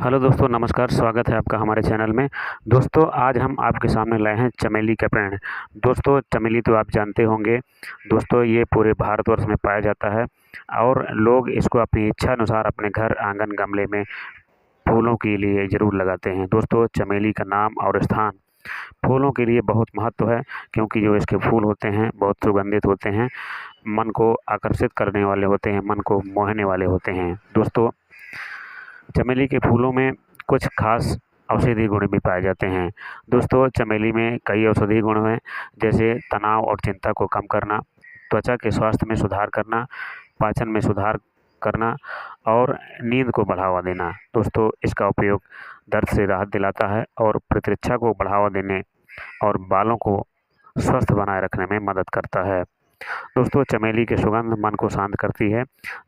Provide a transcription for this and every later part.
Hello दोस्तों, नमस्कार। स्वागत है आपका हमारे चैनल में। दोस्तों, आज हम आपके सामने लाए हैं चमेली का पेड़। दोस्तों, चमेली तो आप जानते होंगे। दोस्तों, ये पूरे भारतवर्ष में पाया जाता है और लोग इसको अपनी इच्छा अनुसार अपने घर आंगन गमले में फूलों के लिए ज़रूर लगाते हैं। दोस्तों, चमेली का नाम और स्थान फूलों के लिए बहुत महत्व है, क्योंकि जो इसके फूल होते हैं बहुत सुगंधित होते हैं, मन को आकर्षित करने वाले होते हैं, मन को मोहने वाले होते हैं। दोस्तों, चमेली के फूलों में कुछ खास औषधीय गुण भी पाए जाते हैं। दोस्तों, चमेली में कई औषधीय गुण हैं, जैसे तनाव और चिंता को कम करना, त्वचा के स्वास्थ्य में सुधार करना, पाचन में सुधार करना और नींद को बढ़ावा देना। दोस्तों, इसका उपयोग दर्द से राहत दिलाता है और प्रतिरक्षा को बढ़ावा देने और बालों को स्वस्थ बनाए रखने में मदद करता है। दोस्तों, चमेली की सुगंध मन को शांत करती है,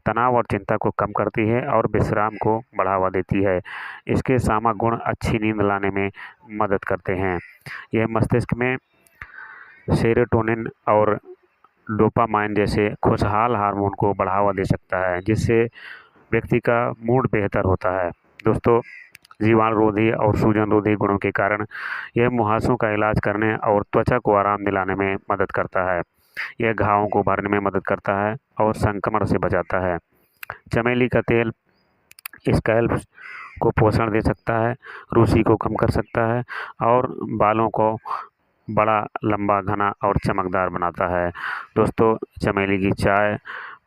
तनाव और चिंता को कम करती है और विश्राम को बढ़ावा देती है। इसके सामक गुण अच्छी नींद लाने में मदद करते हैं। यह मस्तिष्क में सेरोटोनिन और डोपामाइन जैसे खुशहाल हार्मोन को बढ़ावा दे सकता है, जिससे व्यक्ति का मूड बेहतर होता है। दोस्तों, जीवाणुरोधी और सूजनरोधी गुणों के कारण यह मुहासों का इलाज करने और त्वचा को आराम दिलाने में मदद करता है। यह घावों को भरने में मदद करता है और संक्रमण से बचाता है। चमेली का तेल स्कैल्प को पोषण दे सकता है, रूसी को कम कर सकता है और बालों को बड़ा, लंबा, घना और चमकदार बनाता है। दोस्तों, चमेली की चाय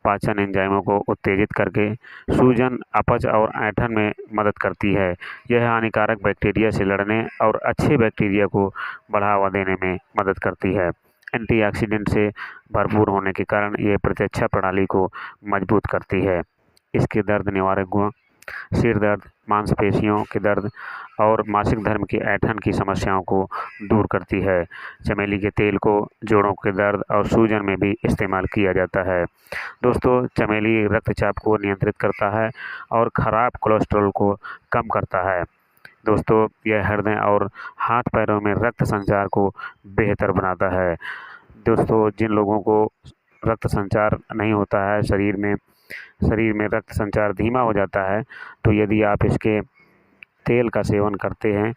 पाचन एंजाइमों को उत्तेजित करके सूजन, अपच और ऐंठन में मदद करती है। यह हानिकारक बैक्टीरिया से लड़ने और अच्छे बैक्टीरिया को बढ़ावा देने में मदद करती है। एंटीऑक्सीडेंट से भरपूर होने के कारण यह प्रतिरक्षा प्रणाली को मजबूत करती है। इसके दर्द निवारक गुण सिर दर्द, मांसपेशियों के दर्द और मासिक धर्म की ऐंठन की समस्याओं को दूर करती है। चमेली के तेल को जोड़ों के दर्द और सूजन में भी इस्तेमाल किया जाता है। दोस्तों, चमेली रक्तचाप को नियंत्रित करता है और खराब कोलेस्ट्रॉल को कम करता है। दोस्तों, यह हृदय और हाथ पैरों में रक्त संचार को बेहतर बनाता है। दोस्तों, जिन लोगों को रक्त संचार नहीं होता है, शरीर में रक्त संचार धीमा हो जाता है, तो यदि आप इसके तेल का सेवन करते हैं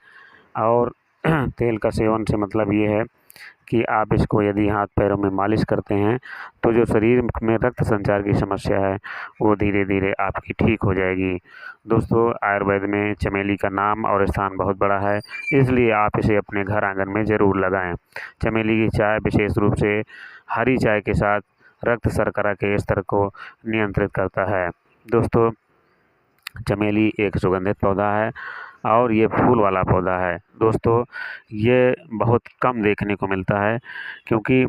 और तेल का सेवन से मतलब ये है कि आप इसको यदि हाथ पैरों में मालिश करते हैं, तो जो शरीर में रक्त संचार की समस्या है वो धीरे धीरे आपकी ठीक हो जाएगी। दोस्तों, आयुर्वेद में चमेली का नाम और स्थान बहुत बड़ा है, इसलिए आप इसे अपने घर आंगन में ज़रूर लगाएं। चमेली की चाय विशेष रूप से हरी चाय के साथ रक्त शर्करा के स्तर को नियंत्रित करता है। दोस्तों, चमेली एक सुगंधित पौधा है और ये फूल वाला पौधा है। दोस्तों, ये बहुत कम देखने को मिलता है, क्योंकि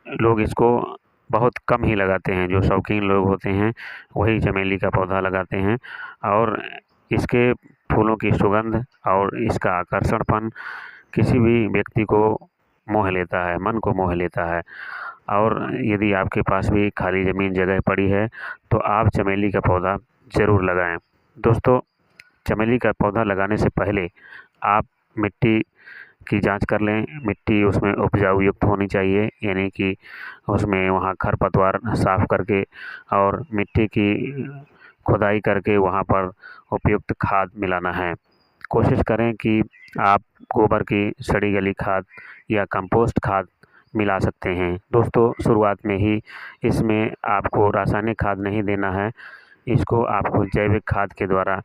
लोग इसको बहुत कम ही लगाते हैं। जो शौकीन लोग होते हैं वही चमेली का पौधा लगाते हैं और इसके फूलों की सुगंध और इसका आकर्षणपन किसी भी व्यक्ति को मोह लेता है, मन को मोह लेता है। और यदि आपके पास भी खाली ज़मीन जगह पड़ी है, तो आप चमेली का पौधा ज़रूर लगाएं। दोस्तों, चमेली का पौधा लगाने से पहले आप मिट्टी की जांच कर लें। मिट्टी उसमें उपजाऊ युक्त होनी चाहिए, यानी कि उसमें वहाँ खरपतवार साफ़ करके और मिट्टी की खुदाई करके वहाँ पर उपयुक्त खाद मिलाना है। कोशिश करें कि आप गोबर की सड़ी गली खाद या कंपोस्ट खाद मिला सकते हैं। दोस्तों, शुरुआत में ही इसमें आपको रासायनिक खाद नहीं देना है, इसको आपको जैविक खाद के द्वारा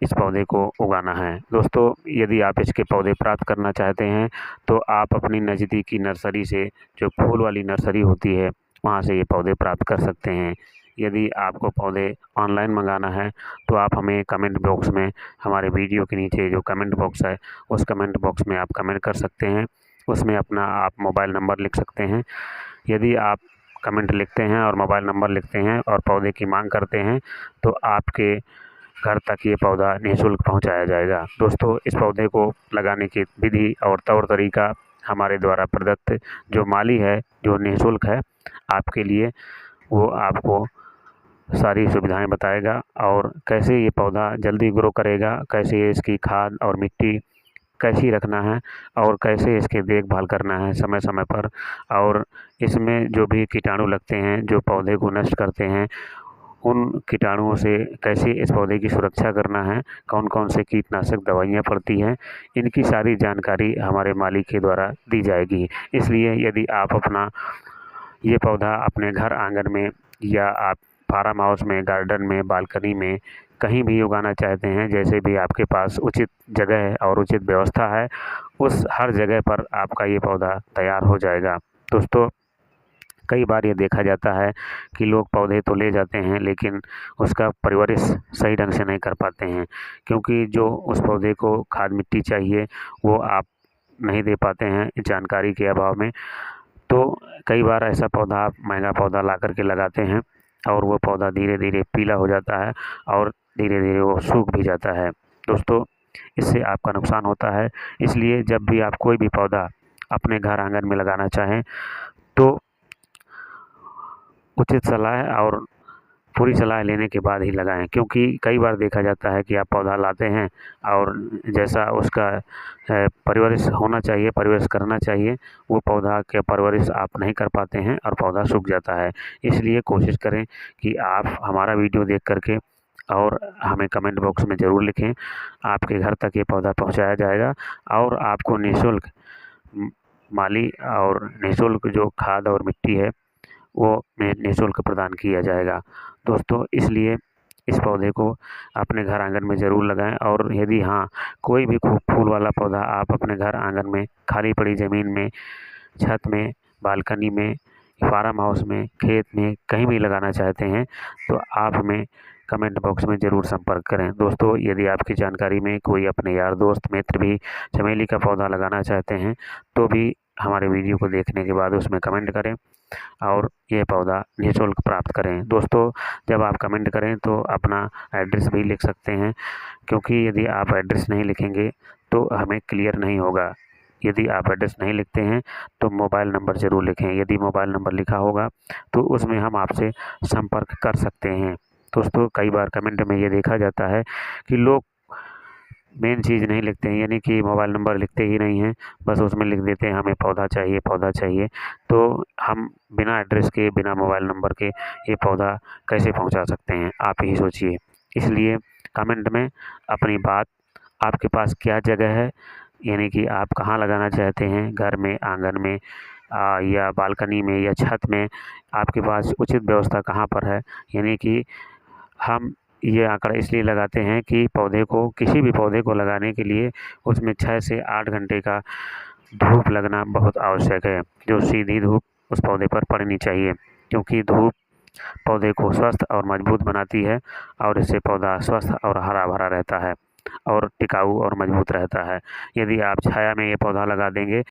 इस पौधे को उगाना है। दोस्तों, यदि आप इसके पौधे प्राप्त करना चाहते हैं, तो आप अपनी नज़दीकी नर्सरी से, जो फूल वाली नर्सरी होती है, वहाँ से ये पौधे प्राप्त कर सकते हैं। यदि आपको पौधे ऑनलाइन मंगाना है, तो आप हमें कमेंट बॉक्स में, हमारे वीडियो के नीचे जो कमेंट बॉक्स है, उस कमेंट बॉक्स में आप कमेंट कर सकते हैं। उसमें अपना आप मोबाइल नंबर लिख सकते हैं। यदि आप कमेंट लिखते हैं और मोबाइल नंबर लिखते हैं और पौधे की मांग करते हैं, तो आपके घर तक ये पौधा निःशुल्क पहुंचाया जाएगा। दोस्तों, इस पौधे को लगाने की विधि और तौर तरीका हमारे द्वारा प्रदत्त जो माली है, जो निःशुल्क है आपके लिए, वो आपको सारी सुविधाएं बताएगा और कैसे ये पौधा जल्दी ग्रो करेगा, कैसे इसकी खाद और मिट्टी कैसी रखना है और कैसे इसकी देखभाल करना है समय समय पर, और इसमें जो भी कीटाणु लगते हैं जो पौधे को नष्ट करते हैं, उन कीटाणुओं से कैसे इस पौधे की सुरक्षा करना है, कौन कौन से कीटनाशक दवाइयाँ पड़ती हैं, इनकी सारी जानकारी हमारे माली के द्वारा दी जाएगी। इसलिए यदि आप अपना ये पौधा अपने घर आंगन में या आप फार्म हाउस में, गार्डन में, बालकनी में कहीं भी उगाना चाहते हैं, जैसे भी आपके पास उचित जगह है और उचित व्यवस्था है, उस हर जगह पर आपका ये पौधा तैयार हो जाएगा। दोस्तों, कई बार ये देखा जाता है कि लोग पौधे तो ले जाते हैं लेकिन उसका परवरिश सही ढंग से नहीं कर पाते हैं, क्योंकि जो उस पौधे को खाद मिट्टी चाहिए वो आप नहीं दे पाते हैं जानकारी के अभाव में। तो कई बार ऐसा पौधा आप महंगा पौधा ला कर के लगाते हैं और वो पौधा धीरे धीरे पीला हो जाता है और धीरे धीरे वो सूख भी जाता है। दोस्तों, इससे आपका नुकसान होता है। इसलिए जब भी आप कोई भी पौधा अपने घर आंगन में लगाना चाहें तो उचित सलाह और पूरी सलाह लेने के बाद ही लगाएं, क्योंकि कई बार देखा जाता है कि आप पौधा लाते हैं और जैसा उसका परवरिश होना चाहिए, परवरिश करना चाहिए, वो पौधा के परवरिश आप नहीं कर पाते हैं और पौधा सूख जाता है। इसलिए कोशिश करें कि आप हमारा वीडियो देख करके और हमें कमेंट बॉक्स में ज़रूर लिखें। आपके घर तक ये पौधा पहुंचाया जाएगा और आपको निःशुल्क माली और निःशुल्क जो खाद और मिट्टी है वो निःशुल्क प्रदान किया जाएगा। दोस्तों, इसलिए इस पौधे को अपने घर आंगन में ज़रूर लगाएं और यदि कोई भी फूल वाला पौधा आप अपने घर आंगन में खाली पड़ी ज़मीन में, छत में, बालकनी में, फार्म हाउस में, खेत में कहीं भी लगाना चाहते हैं तो आप हमें कमेंट बॉक्स में ज़रूर संपर्क करें। दोस्तों, यदि आपकी जानकारी में कोई अपने यार दोस्त मित्र भी चमेली का पौधा लगाना चाहते हैं तो भी हमारे वीडियो को देखने के बाद उसमें कमेंट करें और ये पौधा निःशुल्क प्राप्त करें। दोस्तों, जब आप कमेंट करें तो अपना एड्रेस भी लिख सकते हैं, क्योंकि यदि आप एड्रेस नहीं लिखेंगे तो हमें क्लियर नहीं होगा। यदि आप एड्रेस नहीं लिखते हैं तो मोबाइल नंबर ज़रूर लिखें। यदि मोबाइल नंबर लिखा होगा तो उसमें हम आपसे संपर्क कर सकते हैं। दोस्तों, कई बार कमेंट में ये देखा जाता है कि लोग मेन चीज़ नहीं लिखते हैं, यानी कि मोबाइल नंबर लिखते ही नहीं हैं, बस उसमें लिख देते हैं हमें पौधा चाहिए, पौधा चाहिए। तो हम बिना एड्रेस के, बिना मोबाइल नंबर के ये पौधा कैसे पहुंचा सकते हैं, आप ही सोचिए। इसलिए कमेंट में अपनी बात, आपके पास क्या जगह है, यानी कि आप कहाँ लगाना चाहते हैं, घर में, आंगन में या बालकनी में या छत में, आपके पास उचित व्यवस्था कहाँ पर है। यानी कि हम ये आंकड़ा इसलिए लगाते हैं कि पौधे को, किसी भी पौधे को लगाने के लिए उसमें 6 से 8 घंटे का धूप लगना बहुत आवश्यक है, जो सीधी धूप उस पौधे पर पड़नी चाहिए, क्योंकि धूप पौधे को स्वस्थ और मजबूत बनाती है और इससे पौधा स्वस्थ और हरा भरा रहता है और टिकाऊ और मजबूत रहता है। यदि आप छाया में ये पौधा लगा देंगे